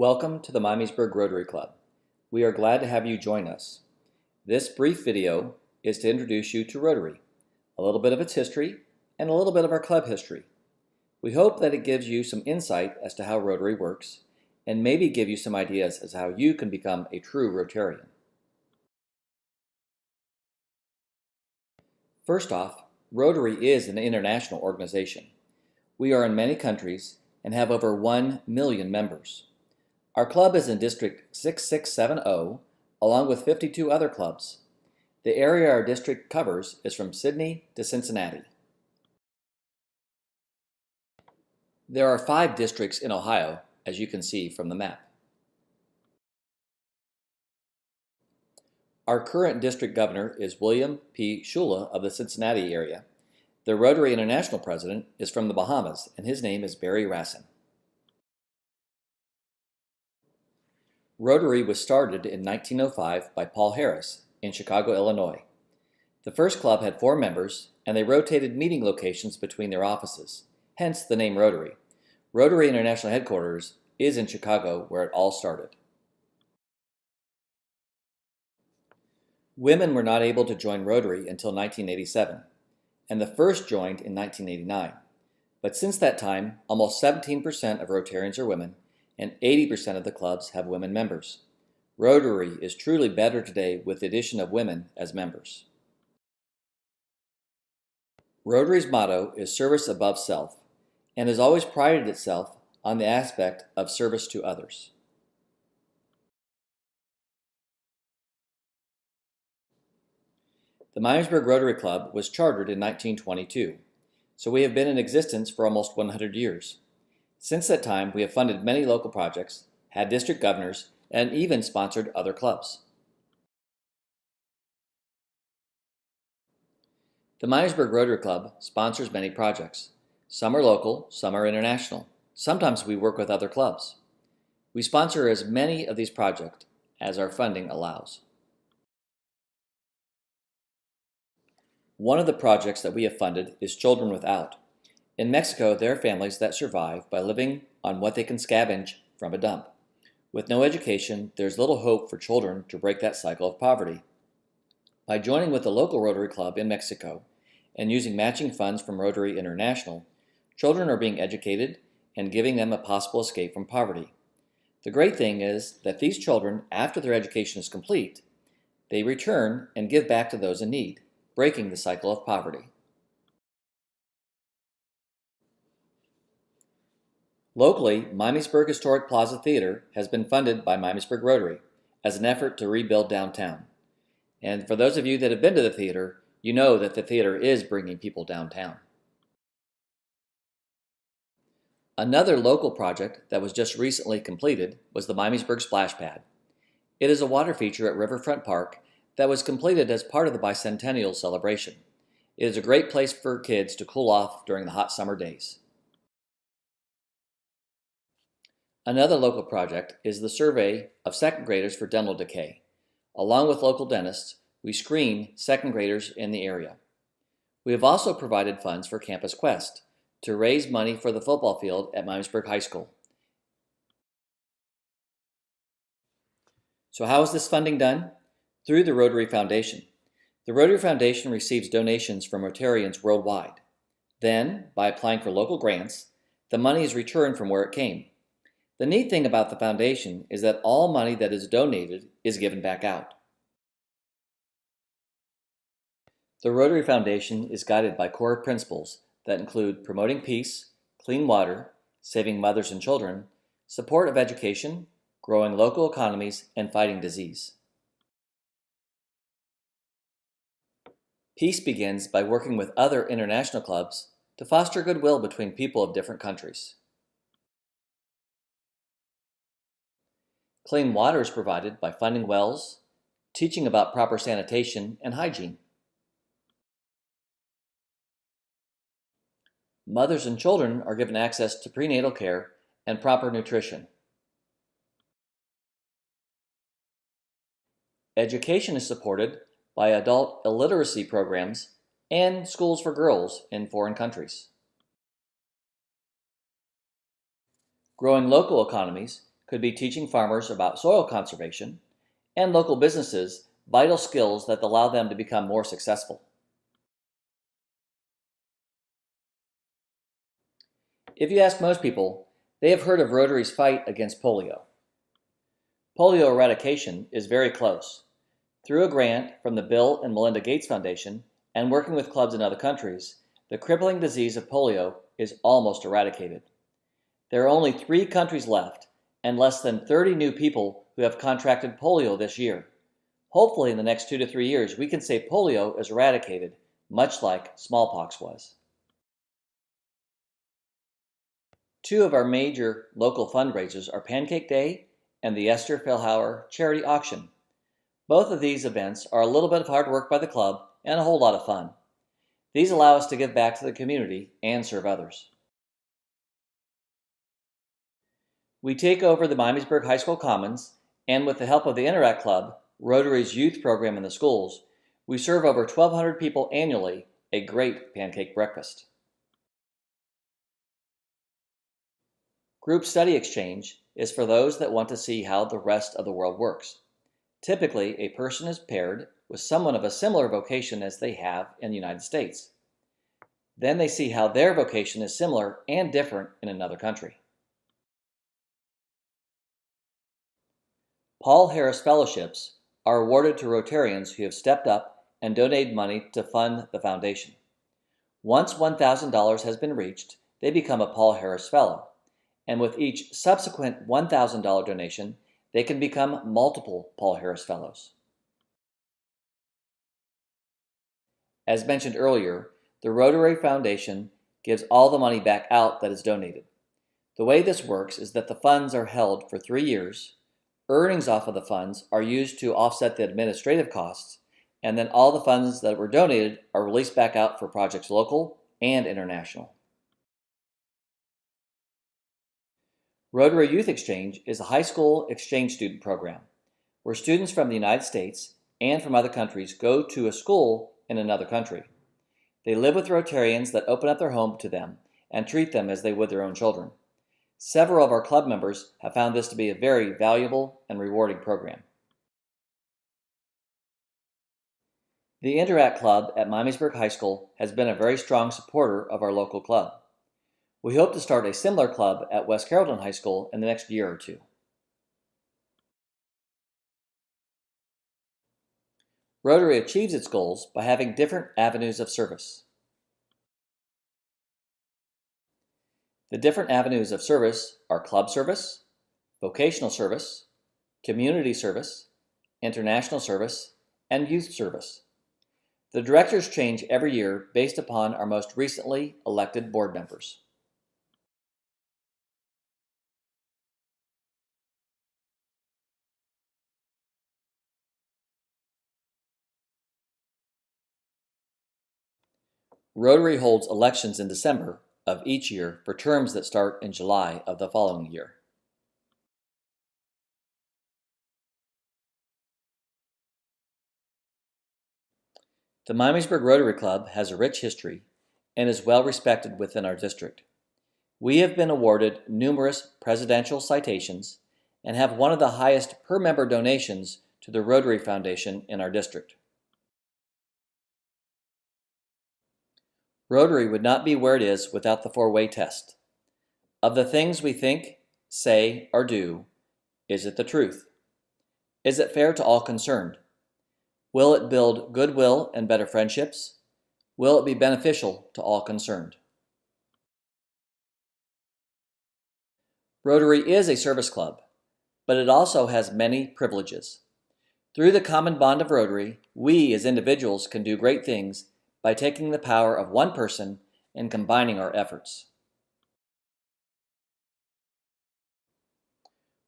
Welcome to the Miamisburg Rotary Club. We are glad to have you join us. This brief video is to introduce you to Rotary, a little bit of its history, and a little bit of our club history. We hope that it gives you some insight as to how Rotary works, and maybe give you some ideas as to how you can become a true Rotarian. First off, Rotary is an international organization. We are in many countries and have over 1 million members. Our club is in District 6670, along with 52 other clubs. The area our district covers is from Sydney to Cincinnati. There are 5 districts in Ohio, as you can see from the map. Our current district governor is William P. Shula of the Cincinnati area. The Rotary International president is from the Bahamas, and his name is Barry Rassin. Rotary was started in 1905 by Paul Harris in Chicago, Illinois. The first club had 4 members, and they rotated meeting locations between their offices, hence the name Rotary. Rotary International Headquarters is in Chicago, where it all started. Women were not able to join Rotary until 1987, and the first joined in 1989. But since that time, almost 17% of Rotarians are women, and 80% of the clubs have women members. Rotary is truly better today with the addition of women as members. Rotary's motto is service above self, and has always prided itself on the aspect of service to others. The Miamisburg Rotary Club was chartered in 1922, so we have been in existence for almost 100 years. Since that time, we have funded many local projects, had district governors, and even sponsored other clubs. The Miamisburg Rotary Club sponsors many projects. Some are local, some are international. Sometimes we work with other clubs. We sponsor as many of these projects as our funding allows. One of the projects that we have funded is Children Without. In Mexico, there are families that survive by living on what they can scavenge from a dump. With no education, there's little hope for children to break that cycle of poverty. By joining with the local Rotary Club in Mexico and using matching funds from Rotary International, children are being educated and giving them a possible escape from poverty. The great thing is that these children, after their education is complete, they return and give back to those in need, breaking the cycle of poverty. Locally, Miamisburg Historic Plaza Theater has been funded by Miamisburg Rotary as an effort to rebuild downtown. And for those of you that have been to the theater, you know that the theater is bringing people downtown. Another local project that was just recently completed was the Miamisburg Splash Pad. It is a water feature at Riverfront Park that was completed as part of the bicentennial celebration. It is a great place for kids to cool off during the hot summer days. Another local project is the survey of second graders for dental decay. Along with local dentists, we screen second graders in the area. We have also provided funds for Campus Quest to raise money for the football field at Miamisburg High School. So how is this funding done? Through the Rotary Foundation. The Rotary Foundation receives donations from Rotarians worldwide. Then, by applying for local grants, the money is returned from where it came. The neat thing about the foundation is that all money that is donated is given back out. The Rotary Foundation is guided by core principles that include promoting peace, clean water, saving mothers and children, support of education, growing local economies, and fighting disease. Peace begins by working with other international clubs to foster goodwill between people of different countries. Clean water is provided by funding wells, teaching about proper sanitation and hygiene. Mothers and children are given access to prenatal care and proper nutrition. Education is supported by adult illiteracy programs and schools for girls in foreign countries. Growing local economies could be teaching farmers about soil conservation and local businesses vital skills that allow them to become more successful. If you ask most people, they have heard of Rotary's fight against polio. Polio eradication is very close. Through a grant from the Bill and Melinda Gates Foundation and working with clubs in other countries, the crippling disease of polio is almost eradicated. There are only 3 countries left and less than 30 new people who have contracted polio this year. Hopefully in the next 2 to 3 years, we can say polio is eradicated, much like smallpox was. 2 of our major local fundraisers are Pancake Day and the Esther Fehlauer Charity Auction. Both of these events are a little bit of hard work by the club and a whole lot of fun. These allow us to give back to the community and serve others. We take over the Miamisburg High School Commons, and with the help of the Interact Club, Rotary's youth program in the schools, we serve over 1,200 people annually a great pancake breakfast. Group Study Exchange is for those that want to see how the rest of the world works. Typically, a person is paired with someone of a similar vocation as they have in the United States. Then they see how their vocation is similar and different in another country. Paul Harris Fellowships are awarded to Rotarians who have stepped up and donated money to fund the foundation. Once $1,000 has been reached, they become a Paul Harris Fellow, and with each subsequent $1,000 donation, they can become multiple Paul Harris Fellows. As mentioned earlier, the Rotary Foundation gives all the money back out that is donated. The way this works is that the funds are held for 3 years, earnings off of the funds are used to offset the administrative costs, and then all the funds that were donated are released back out for projects local and international. Rotary Youth Exchange is a high school exchange student program where students from the United States and from other countries go to a school in another country. They live with Rotarians that open up their home to them and treat them as they would their own children. Several of our club members have found this to be a very valuable and rewarding program. The Interact Club at Miamisburg High School has been a very strong supporter of our local club. We hope to start a similar club at West Carrollton High School in the next year or 2. Rotary achieves its goals by having different avenues of service. The different avenues of service are club service, vocational service, community service, international service, and youth service. The directors change every year based upon our most recently elected board members. Rotary holds elections in December of each year for terms that start in July of the following year. The Miamisburg Rotary Club has a rich history and is well respected within our district. We have been awarded numerous presidential citations and have one of the highest per member donations to the Rotary Foundation in our district. Rotary would not be where it is without the 4-way test. Of the things we think, say, or do, is it the truth? Is it fair to all concerned? Will it build goodwill and better friendships? Will it be beneficial to all concerned? Rotary is a service club, but it also has many privileges. Through the common bond of Rotary, we as individuals can do great things by taking the power of one person and combining our efforts.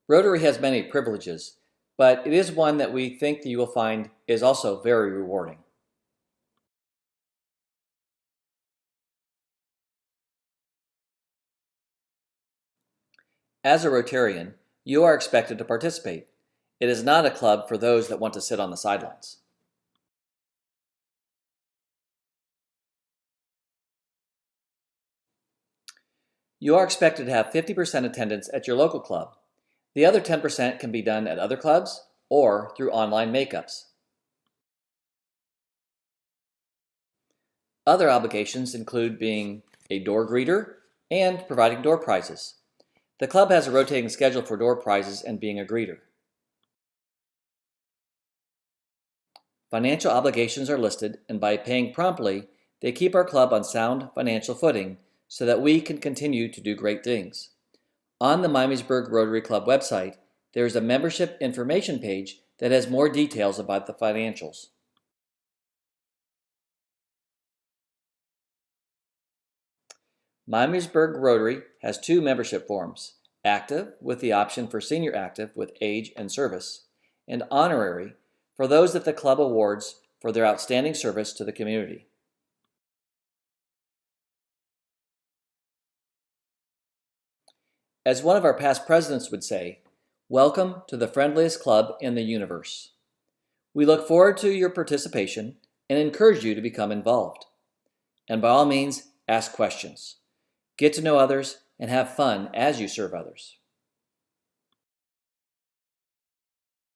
Rotary has many privileges, but it is one that we think that you will find is also very rewarding. As a Rotarian, you are expected to participate. It is not a club for those that want to sit on the sidelines. You are expected to have 50% attendance at your local club. The other 10% can be done at other clubs or through online makeups. Other obligations include being a door greeter and providing door prizes. The club has a rotating schedule for door prizes and being a greeter. Financial obligations are listed, and by paying promptly, they keep our club on sound financial footing so that we can continue to do great things. On the Miamisburg Rotary Club website, there is a membership information page that has more details about the financials. Miamisburg Rotary has 2 membership forms: active with the option for senior active with age and service, and honorary for those that the club awards for their outstanding service to the community. As one of our past presidents would say, welcome to the friendliest club in the universe. We look forward to your participation and encourage you to become involved. And by all means, ask questions. Get to know others and have fun as you serve others.